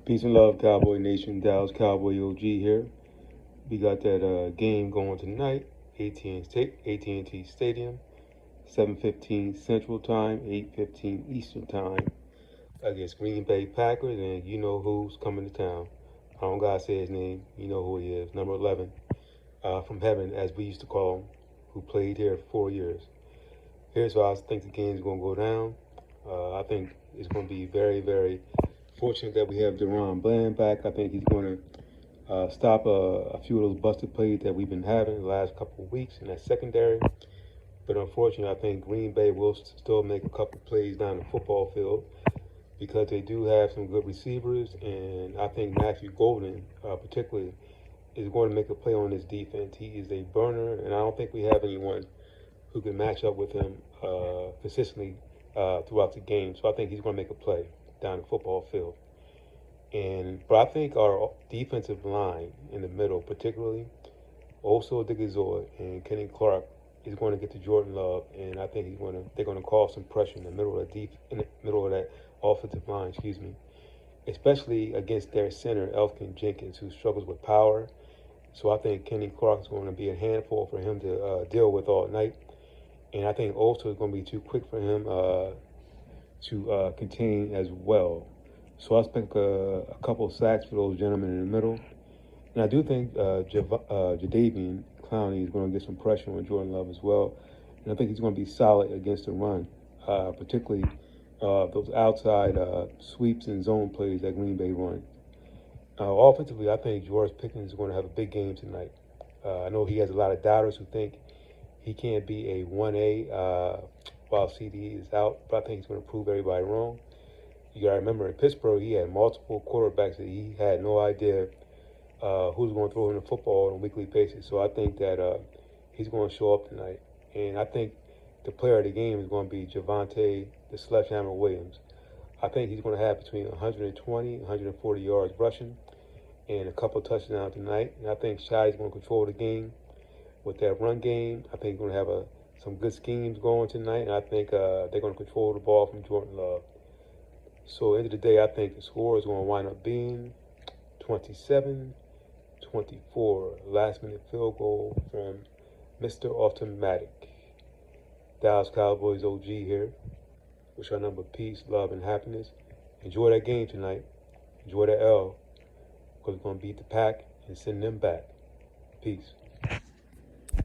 Peace and love, Cowboy Nation. Dallas Cowboy OG here. We got that game going tonight, AT&T Stadium, 7:15 Central Time, 8:15 Eastern Time, against Green Bay Packers, and you know who's coming to town. I don't gotta say his name. You know who he is. Number 11, from heaven, as we used to call him, who played here for 4 years. Here's how I think the game's gonna go down. I think it's gonna be very, very fortunate that we have Deron Bland back. I think he's going to stop a few of those busted plays that we've been having the last couple of weeks in that secondary. But unfortunately, I think Green Bay will still make a couple of plays down the football field because they do have some good receivers. And I think Matthew Golden, particularly, is going to make a play on this defense. He is a burner, and I don't think we have anyone who can match up with him consistently throughout the game. So I think he's going to make a play down the football field. But I think our defensive line in the middle, particularly, also Digizor and Kenny Clark, is going to get to Jordan Love, and I think they're going to cause some pressure in the middle of that offensive line, especially against their center Elfkin Jenkins, who struggles with power. So I think Kenny Clark is going to be a handful for him to deal with all night, and I think also it's going to be too quick for him to contain as well. So I expect a couple of sacks for those gentlemen in the middle. And I do think Jadeveon Clowney is going to get some pressure on Jordan Love as well. And I think he's going to be solid against the run, particularly those outside sweeps and zone plays that Green Bay run. Offensively, I think George Pickens is going to have a big game tonight. I know he has a lot of doubters who think he can't be a 1A while CD is out, but I think he's going to prove everybody wrong. You got to remember, in Pittsburgh, he had multiple quarterbacks that he had no idea who's going to throw him the football on a weekly basis. So I think that he's going to show up tonight. And I think the player of the game is going to be Javonte, the Sledgehammer Williams. I think he's going to have between 120 and 140 yards rushing and a couple touchdowns tonight. And I think Shaddy's going to control the game with that run game. I think he's going to have some good schemes going tonight. And I think they're going to control the ball from Jordan Love. So, end of the day, I think the score is going to wind up being 27-24. Last-minute field goal from Mr. Automatic. Dallas Cowboys OG here. Wish our number peace, love, and happiness. Enjoy that game tonight. Enjoy that L, because we're going to beat the pack and send them back. Peace.